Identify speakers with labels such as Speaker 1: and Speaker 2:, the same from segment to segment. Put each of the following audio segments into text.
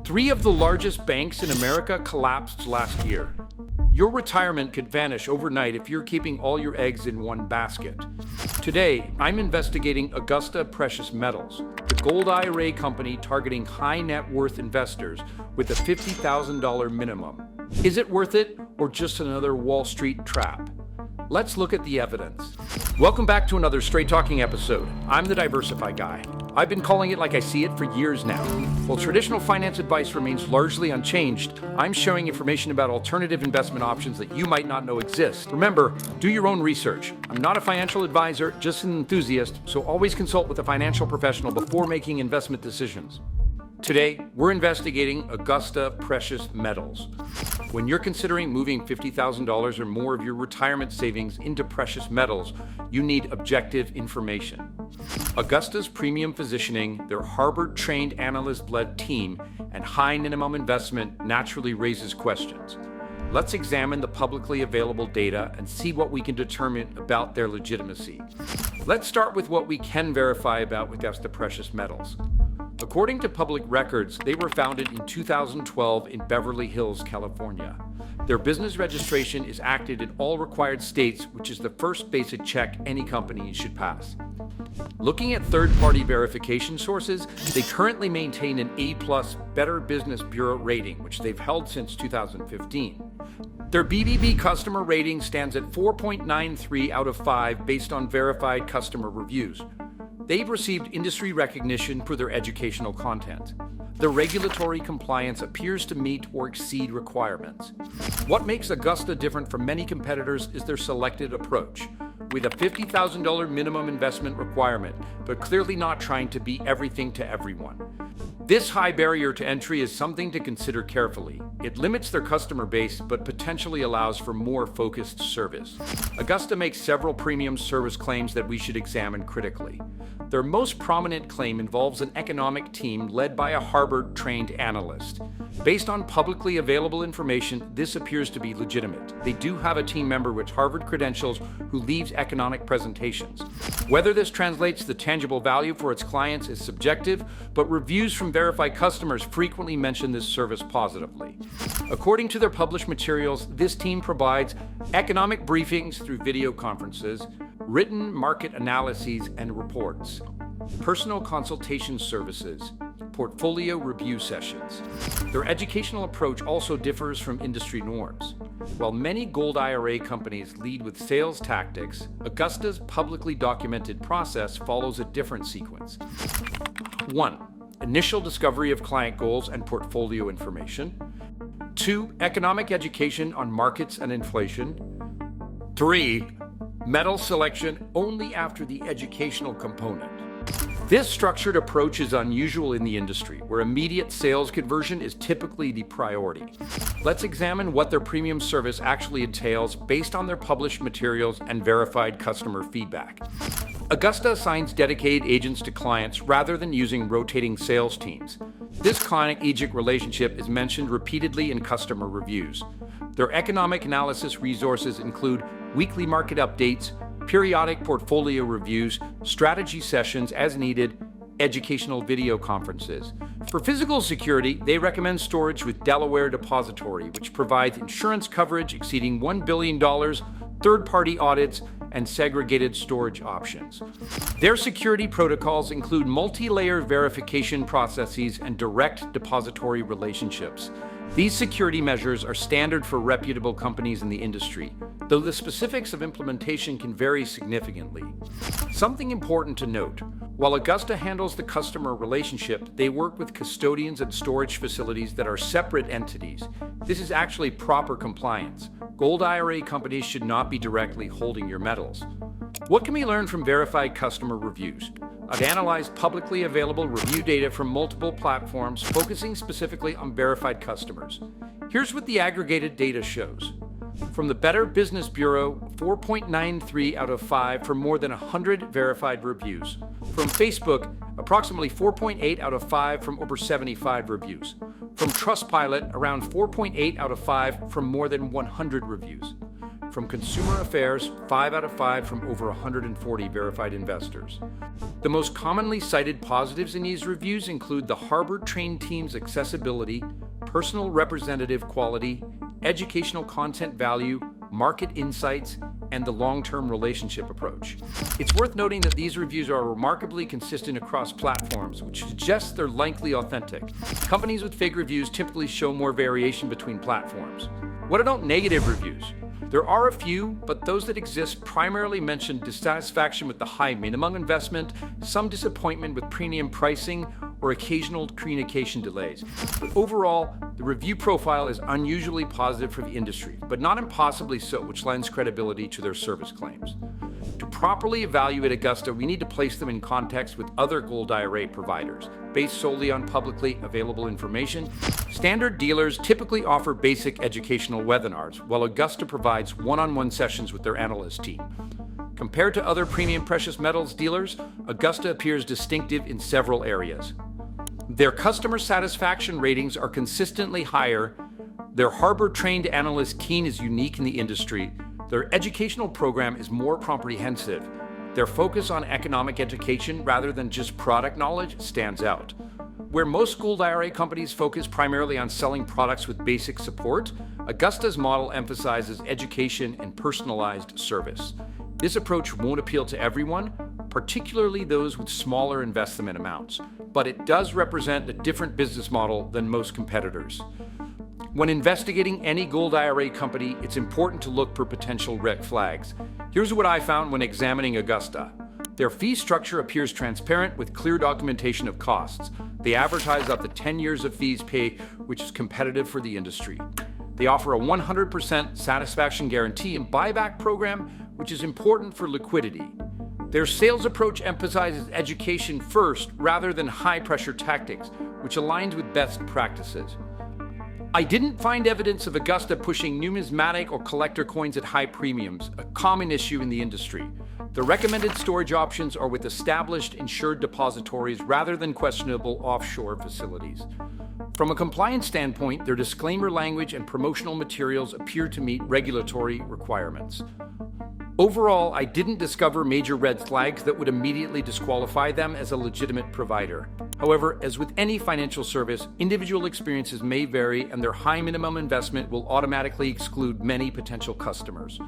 Speaker 1: Three of the largest banks in America collapsed last year. Your retirement could vanish overnight if you're keeping all your eggs in one basket. Today, I'm investigating Augusta Precious Metals, the gold IRA company targeting high net worth investors with a $50,000 minimum. Is it worth it, or just another Wall Street trap? Let's look at the evidence. Welcome back to another Straight Talking episode. I'm the Diversify Guy. I've been calling it like I see it for years now. While traditional finance advice remains largely unchanged, I'm sharing information about alternative investment options that you might not know exist. Remember, do your own research. I'm not a financial advisor, just an enthusiast, so always consult with a financial professional before making investment decisions. Today, we're investigating Augusta Precious Metals. When you're considering moving $50,000 or more of your retirement savings into precious metals, you need objective information. Augusta's premium positioning, their Harvard-trained analyst-led team, and high minimum investment naturally raises questions. Let's examine the publicly available data and see what we can determine about their legitimacy. Let's start with what we can verify about Augusta Precious Metals. According to public records, they were founded in 2012 in Beverly Hills, California. Their business registration is active in all required states, which is the first basic check any company should pass. Looking at third-party verification sources, they currently maintain an A+ Better Business Bureau rating, which they've held since 2015. Their BBB customer rating stands at 4.93 out of 5 based on verified customer reviews. They've received industry recognition for their educational content. Their regulatory compliance appears to meet or exceed requirements. What makes Augusta different from many competitors is their selected approach, with a $50,000 minimum investment requirement, but clearly not trying to be everything to everyone. This high barrier to entry is something to consider carefully. It limits their customer base, but potentially allows for more focused service. Augusta makes several premium service claims that we should examine critically. Their most prominent claim involves an economic team led by a Harvard-trained analyst. Based on publicly available information, this appears to be legitimate. They do have a team member with Harvard credentials who leads economic presentations. Whether this translates to tangible value for its clients is subjective, but reviews from verified customers frequently mention this service positively. According to their published materials, this team provides economic briefings through video conferences, written market analyses and reports, personal consultation services, portfolio review sessions. Their educational approach also differs from industry norms. While many gold IRA companies lead with sales tactics, Augusta's publicly documented process follows a different sequence. 1. Initial discovery of client goals and portfolio information. 2. Economic education on markets and inflation. 3. Metal selection only after the educational component. This structured approach is unusual in the industry, where immediate sales conversion is typically the priority. Let's examine what their premium service actually entails based on their published materials and verified customer feedback. Augusta assigns dedicated agents to clients rather than using rotating sales teams. This client-agent relationship is mentioned repeatedly in customer reviews. Their economic analysis resources include weekly market updates, periodic portfolio reviews, strategy sessions as needed, educational video conferences. For physical security, they recommend storage with Delaware Depository, which provides insurance coverage exceeding $1 billion, third-party audits, and segregated storage options. Their security protocols include multi-layer verification processes and direct depository relationships. These security measures are standard for reputable companies in the industry, though the specifics of implementation can vary significantly. Something important to note: while Augusta handles the customer relationship, they work with custodians and storage facilities that are separate entities. This is actually proper compliance. Gold IRA companies should not be directly holding your metals. What can we learn from verified customer reviews? I've analyzed publicly available review data from multiple platforms, focusing specifically on verified customers. Here's what the aggregated data shows. From the Better Business Bureau, 4.93 out of 5 for more than 100 verified reviews. From Facebook, approximately 4.8 out of 5 from over 75 reviews. From Trustpilot, around 4.8 out of 5 from more than 100 reviews. From Consumer Affairs, 5 out of 5 from over 140 verified investors. The most commonly cited positives in these reviews include the Harvard-trained team's accessibility, personal representative quality, educational content value, market insights, and the long-term relationship approach. It's worth noting that these reviews are remarkably consistent across platforms, which suggests they're likely authentic. Companies with fake reviews typically show more variation between platforms. What about negative reviews? There are a few, but those that exist primarily mention dissatisfaction with the high minimum investment, some disappointment with premium pricing, or occasional communication delays. Overall, the review profile is unusually positive for the industry, but not impossibly so, which lends credibility to their service claims. To properly evaluate Augusta, we need to place them in context with other gold IRA providers. Based solely on publicly available information, standard dealers typically offer basic educational webinars, while Augusta provides one-on-one sessions with their analyst team. Compared to other premium precious metals dealers, Augusta appears distinctive in several areas. Their customer satisfaction ratings are consistently higher. Their Harvard-trained analyst team is unique in the industry. Their educational program is more comprehensive. Their focus on economic education rather than just product knowledge stands out. Where most gold IRA companies focus primarily on selling products with basic support, Augusta's model emphasizes education and personalized service. This approach won't appeal to everyone, particularly those with smaller investment amounts, but it does represent a different business model than most competitors. When investigating any gold IRA company, it's important to look for potential red flags. Here's what I found when examining Augusta. Their fee structure appears transparent with clear documentation of costs. They advertise up to 10 years of fees paid, which is competitive for the industry. They offer a 100% satisfaction guarantee and buyback program, which is important for liquidity. Their sales approach emphasizes education first rather than high-pressure tactics, which aligns with best practices. I didn't find evidence of Augusta pushing numismatic or collector coins at high premiums, a common issue in the industry. The recommended storage options are with established insured depositories rather than questionable offshore facilities. From a compliance standpoint, their disclaimer language and promotional materials appear to meet regulatory requirements. Overall, I didn't discover major red flags that would immediately disqualify them as a legitimate provider. However, as with any financial service, individual experiences may vary, and their high minimum investment will automatically exclude many potential customers.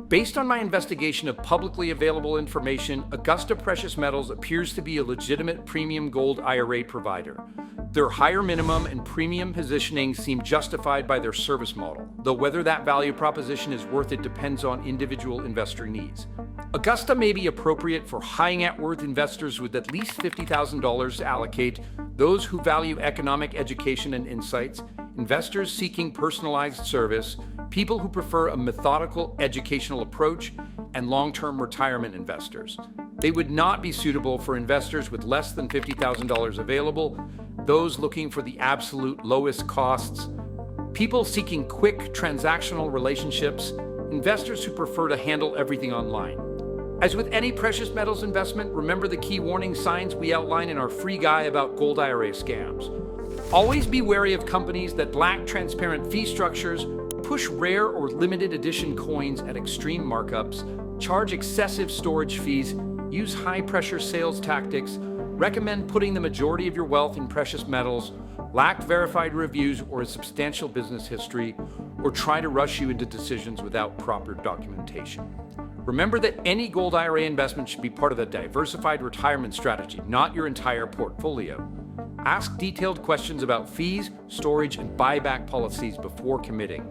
Speaker 1: Based on my investigation of publicly available information, Augusta Precious Metals appears to be a legitimate premium gold IRA provider. Their higher minimum and premium positioning seem justified by their service model, though whether that value proposition is worth it depends on individual investor needs. Augusta may be appropriate for high net worth investors with at least $50,000 to allocate, those who value economic education and insights, investors seeking personalized service, people who prefer a methodical educational approach, and long-term retirement investors. They would not be suitable for investors with less than $50,000 available, those looking for the absolute lowest costs, people seeking quick transactional relationships, investors who prefer to handle everything online. As with any precious metals investment, remember the key warning signs we outline in our free guide about gold IRA scams. Always be wary of companies that lack transparent fee structures, push rare or limited edition coins at extreme markups, charge excessive storage fees, use high-pressure sales tactics, recommend putting the majority of your wealth in precious metals, lack verified reviews or a substantial business history, or try to rush you into decisions without proper documentation. Remember that any gold IRA investment should be part of a diversified retirement strategy, not your entire portfolio. Ask detailed questions about fees, storage, and buyback policies before committing.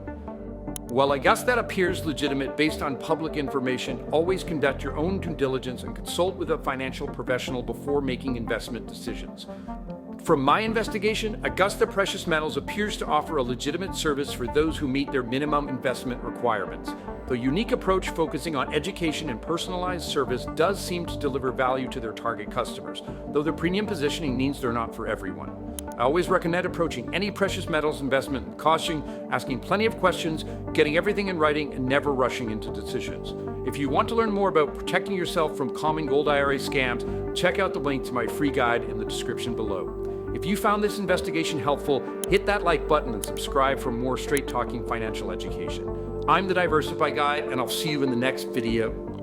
Speaker 1: While I guess that appears legitimate based on public information, always conduct your own due diligence and consult with a financial professional before making investment decisions. From my investigation, Augusta Precious Metals appears to offer a legitimate service for those who meet their minimum investment requirements. The unique approach focusing on education and personalized service does seem to deliver value to their target customers, though their premium positioning means they're not for everyone. I always recommend approaching any precious metals investment with caution, asking plenty of questions, getting everything in writing, and never rushing into decisions. If you want to learn more about protecting yourself from common gold IRA scams, check out the link to my free guide in the description below. If you found this investigation helpful, hit that like button and subscribe for more straight-talking financial education. I'm the Diversify Guy, and I'll see you in the next video.